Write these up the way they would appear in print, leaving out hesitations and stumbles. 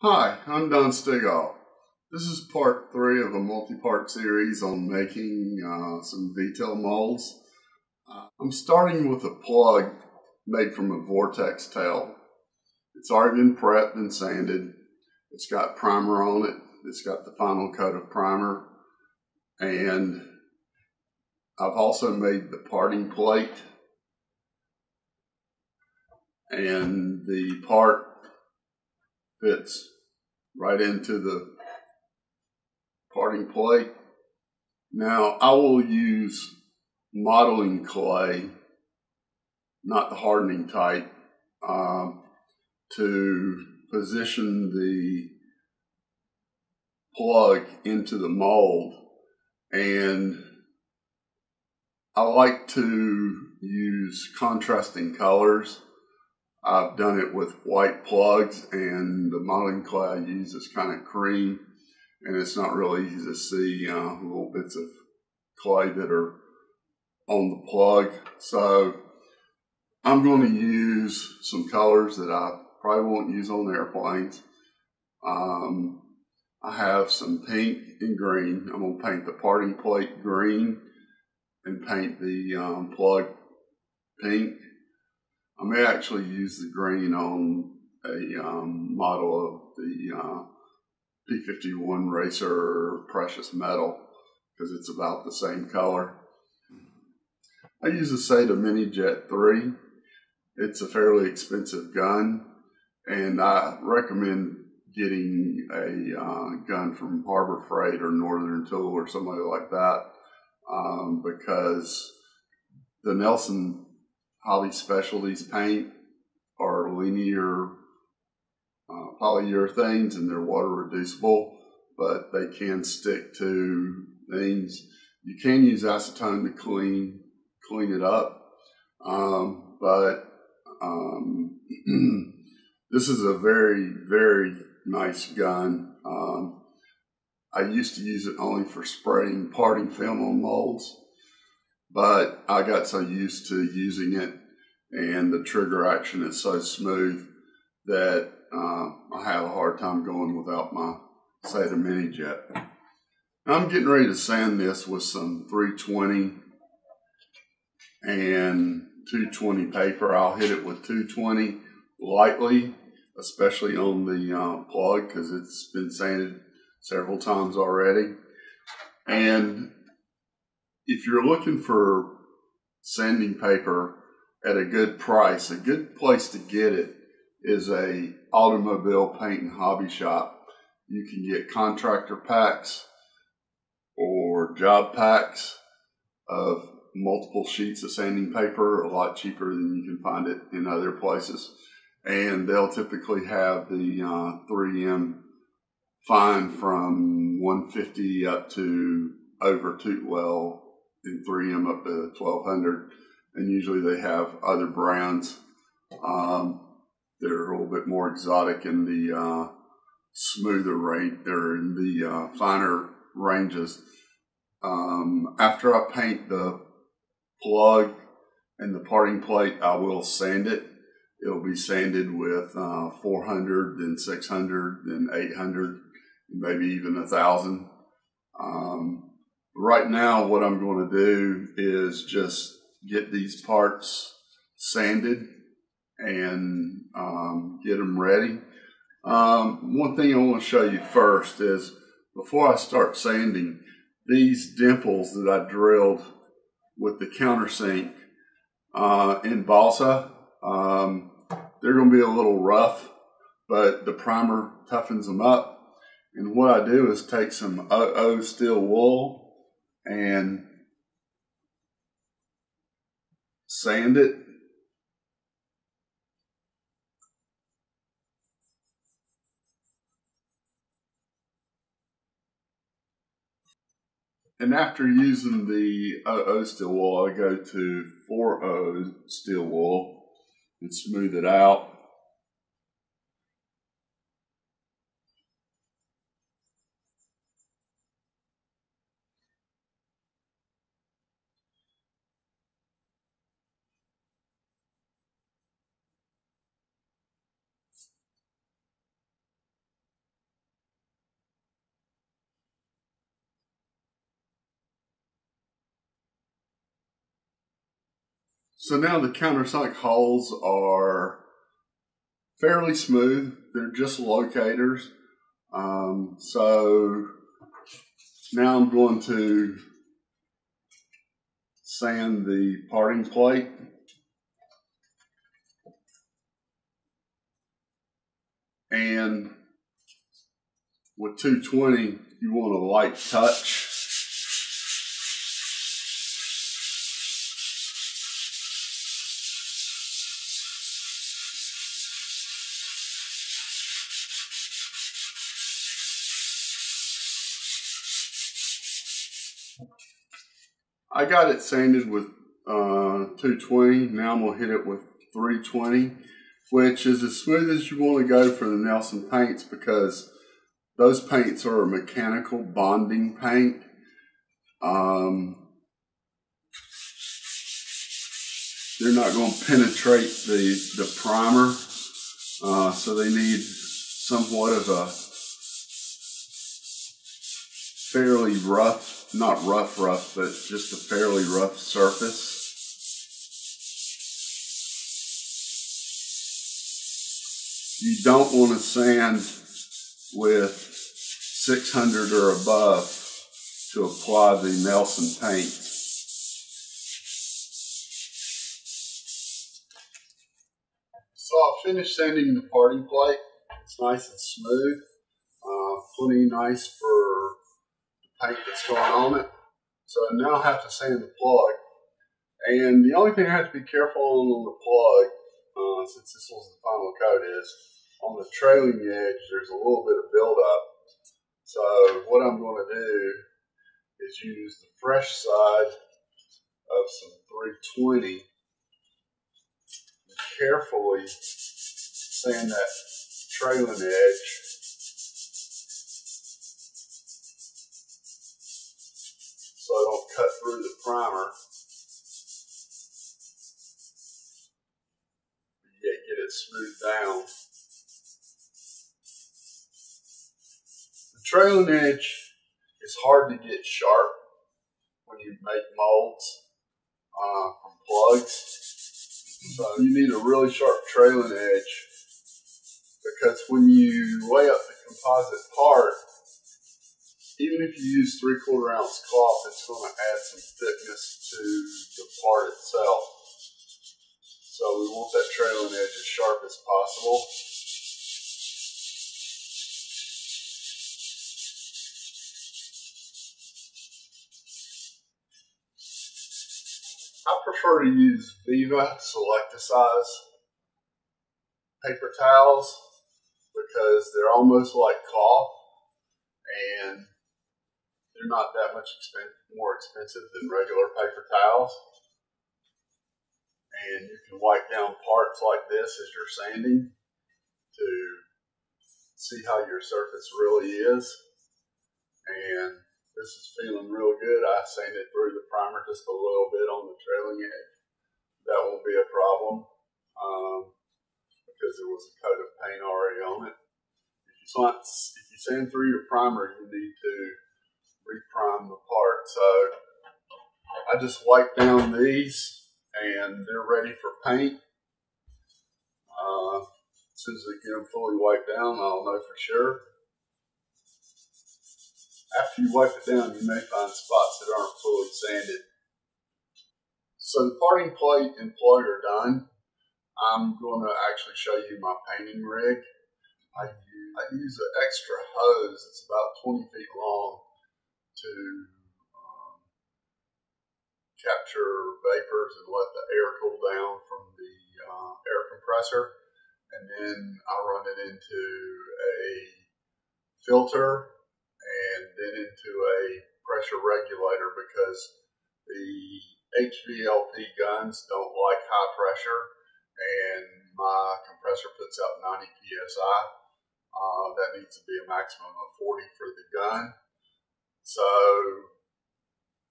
Hi, I'm Don Stegall. This is part 3 of a multi-part series on making some V-tail molds. I'm starting with a plug made from a vortex tail. It's already been prepped and sanded. It's got primer on it. It's got the final coat of primer. And I've also made the parting plate. And the part fits right into the parting plate. Now I will use modeling clay, not the hardening type, to position the plug into the mold. And I like to use contrasting colors. I've done it with white plugs, and the modeling clay I use is kind of cream, and it's not really easy to see little bits of clay that are on the plug. So I'm going to use some colors that I probably won't use on airplanes. I have some pink and green. I'm going to paint the parting plate green and paint the plug pink. I may actually use the green on a model of the P-51 Racer Precious Metal because it's about the same color. I use a Stegall Mini Jet 3. It's a fairly expensive gun, and I recommend getting a gun from Harbor Freight or Northern Tool or somebody like that because the Nelson Hobby Specialties paint are linear polyurethanes, and they're water reducible, but they can stick to things. You can use acetone to clean it up, but this is a very, very nice gun. I used to use it only for spraying parting film on molds, but I got so used to using it and the trigger action is so smooth that I have a hard time going without my Stegall Mini Jet. Now I'm getting ready to sand this with some 320 and 220 paper. I'll hit it with 220 lightly, especially on the plug because it's been sanded several times already. And if you're looking for sanding paper at a good price, a good place to get it is a automobile paint and hobby shop. You can get contractor packs or job packs of multiple sheets of sanding paper, a lot cheaper than you can find it in other places. And they'll typically have the 3M fine from 150 up to over in 3M up to 1200. And usually they have other brands that are a little bit more exotic in the smoother range, or in the finer ranges. After I paint the plug and the parting plate, I will sand it. It'll be sanded with 400, then 600, then 800, maybe even 1,000. Right now, what I'm going to do is just get these parts sanded and get them ready. One thing I want to show you first is, before I start sanding, these dimples that I drilled with the countersink in balsa, they're going to be a little rough, but the primer toughens them up. And what I do is take some OO steel wool and sand it. And after using the OO steel wool, I go to 4O steel wool and smooth it out. So now the countersunk holes are fairly smooth. They're just locators. So now I'm going to sand the parting plate. And with 220, you want a light touch. I got it sanded with 220. Now I'm going to hit it with 320, which is as smooth as you want to go for the Nelson paints, because those paints are a mechanical bonding paint. They're not going to penetrate the primer, so they need somewhat of a fairly rough, not rough, but just a fairly rough surface. You don't want to sand with 600 or above to apply the Nelson paint. So I'll finish sanding the parting plate. It's nice and smooth, plenty nice for the paint that's going on it. So now I have to sand the plug. And the only thing I have to be careful on the plug, since this was the final coat, is on the trailing edge there's a little bit of buildup. So what I'm going to do is use the fresh side of some 320 and carefully sand that trailing edge so I don't cut through the primer. Yet get it smoothed down. The trailing edge is hard to get sharp when you make molds from plugs. So you need a really sharp trailing edge, because when you lay up the composite part, even if you use 3/4 ounce cloth, it's going to add some thickness to the part itself. So we want that trailing edge as sharp as possible. I prefer to use Viva Selecticize paper towels because they're almost like cloth and they're not that much more expensive than regular paper towels. And you can wipe down parts like this as you're sanding to see how your surface really is. And this is feeling real good. I sanded through the primer just a little bit on the trailing edge. That won't be a problem because there was a coat of paint already on it. If you sand through your primer, you need to re-prime the part. So I just wipe down these and they're ready for paint. As soon as I get them fully wiped down, I'll know for sure. After you wipe it down, you may find spots that aren't fully sanded. So the parting plate and plug are done. I'm going to actually show you my painting rig. I use an extra hose that's about 20 feet long to capture vapors and let the air cool down from the air compressor. And then I run it into a filter and then into a pressure regulator, because the HVLP guns don't like high pressure and my compressor puts out 90 psi. That needs to be a maximum of 40 for the gun. So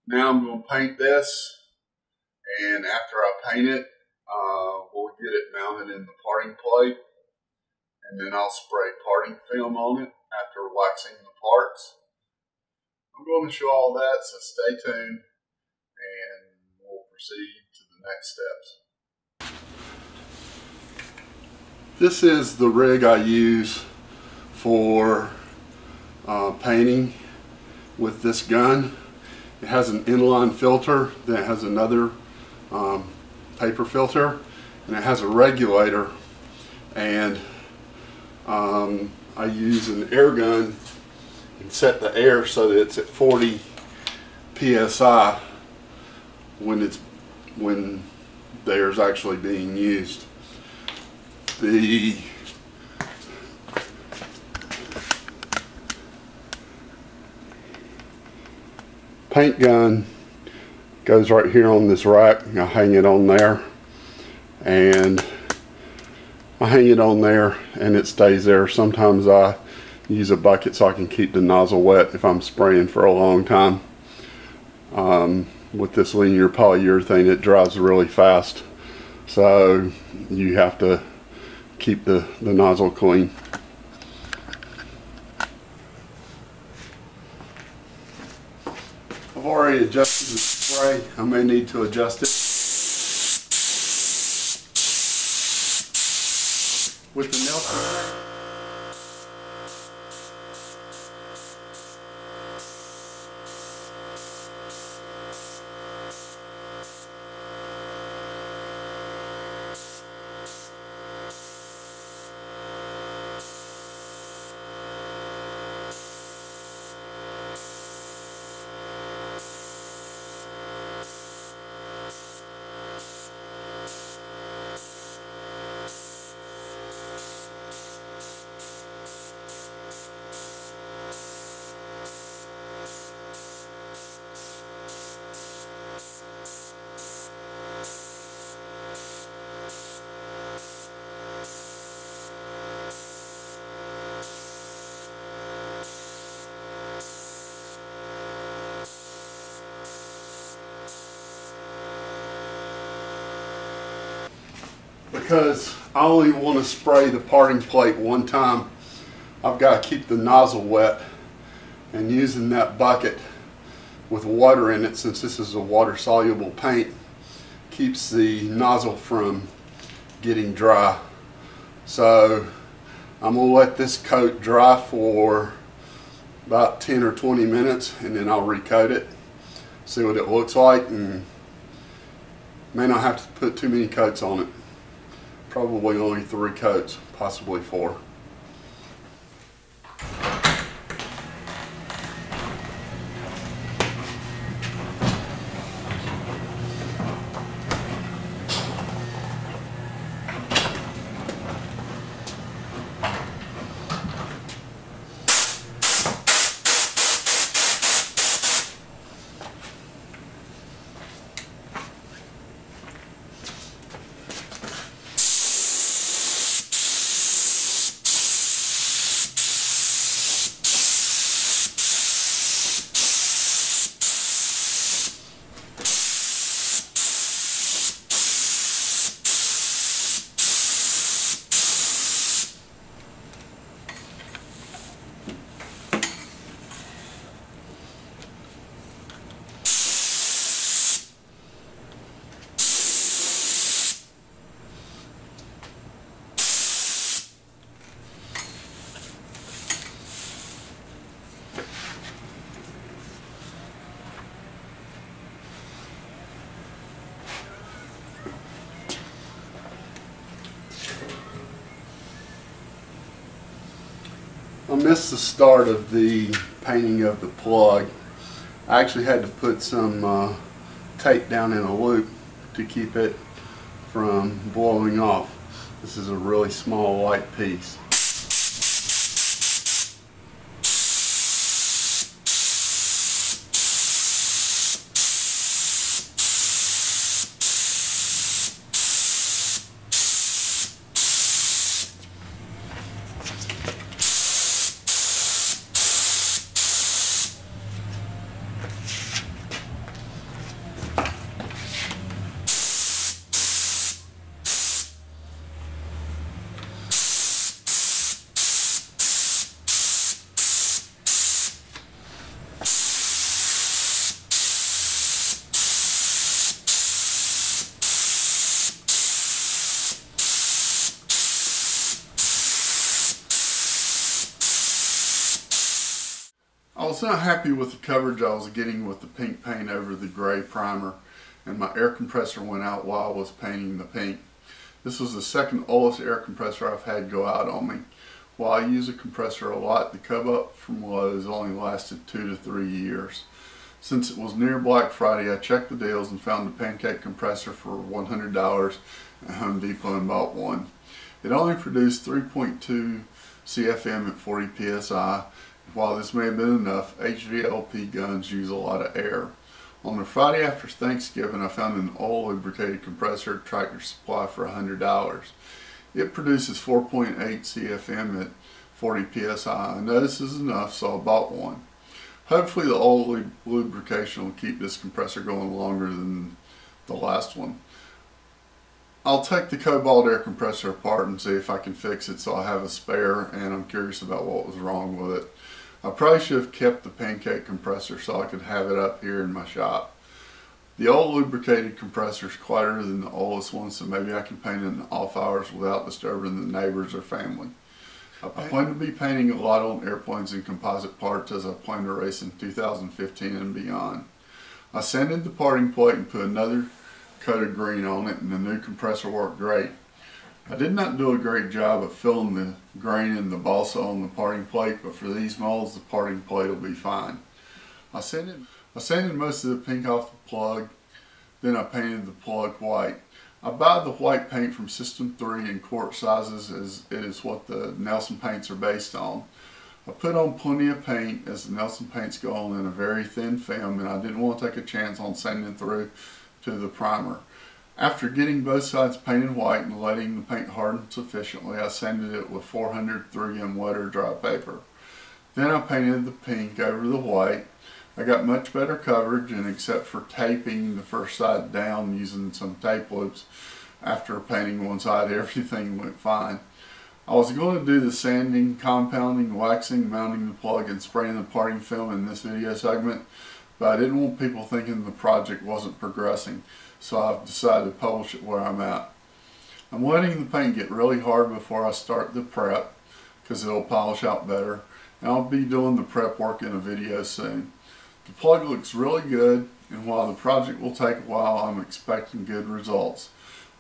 now I'm going to paint this, and after I paint it, we'll get it mounted in the parting plate, and then I'll spray parting film on it after waxing the parts. I'm going to show all that, so stay tuned and we'll proceed to the next steps. This is the rig I use for painting with this gun. It has an inline filter, then it has another paper filter, and it has a regulator, and I use an air gun and set the air so that it's at 40 psi when there's actually being used. The paint gun goes right here on this rack. I hang it on there, and it stays there. Sometimes I use a bucket so I can keep the nozzle wet if I'm spraying for a long time. With this linear polyurethane, it dries really fast, so you have to keep the nozzle clean. I've already adjusted the spray. I may need to adjust it with the Nelson. Because I only want to spray the parting plate one time, I've got to keep the nozzle wet, and using that bucket with water in it, since this is a water soluble paint, keeps the nozzle from getting dry. So I'm going to let this coat dry for about 10 or 20 minutes, and then I'll recoat it, see what it looks like, and may not have to put too many coats on it. Probably only 3 coats, possibly 4. I missed the start of the painting of the plug. I actually had to put some tape down in a loop to keep it from blowing off. This is a really small light piece. was not happy with the coverage I was getting with the pink paint over the gray primer, and my air compressor went out while I was painting the pink. This was the second oldest air compressor I've had go out on me. While I use a compressor a lot, the come up from lows only lasted 2 to 3 years. Since it was near Black Friday, I checked the deals and found a pancake compressor for $100 at Home Depot and bought one. It only produced 3.2 CFM at 40 psi. While this may have been enough, HVLP guns use a lot of air. On the Friday after Thanksgiving, I found an oil lubricated compressor at Tractor Supply for $100. It produces 4.8 CFM at 40 psi. I know this is enough, so I bought one. Hopefully the oil lubrication will keep this compressor going longer than the last one. I'll take the Cobalt air compressor apart and see if I can fix it, so I have a spare, and I'm curious about what was wrong with it. I probably should have kept the pancake compressor so I could have it up here in my shop. The old lubricated compressor is quieter than the oldest one, so maybe I can paint it in off hours without disturbing the neighbors or family. I plan to be painting a lot on airplanes and composite parts as I plan to race in 2015 and beyond. I sanded the parting plate and put another coat of green on it, and the new compressor worked great. I did not do a great job of filling the grain in the balsa on the parting plate, but for these molds the parting plate will be fine. I sanded most of the pink off the plug, then I painted the plug white. I buy the white paint from System 3 in quart sizes, as it is what the Nelson paints are based on. I put on plenty of paint as the Nelson paints go on in a very thin film, and I didn't want to take a chance on sanding through to the primer. After getting both sides painted white and letting the paint harden sufficiently, I sanded it with 400 3M wet or dry paper. Then I painted the pink over the white. I got much better coverage, and except for taping the first side down using some tape loops after painting one side, everything went fine. I was going to do the sanding, compounding, waxing, mounting the plug, and spraying the parting film in this video segment, but I didn't want people thinking the project wasn't progressing, so I've decided to publish it where I'm at. I'm letting the paint get really hard before I start the prep, because it'll polish out better, and I'll be doing the prep work in a video soon. The plug looks really good, and while the project will take a while, I'm expecting good results.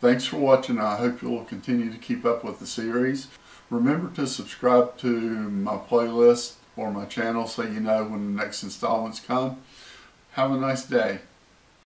Thanks for watching. I hope you'll continue to keep up with the series. Remember to subscribe to my playlist or my channel so you know when the next installments come. Have a nice day.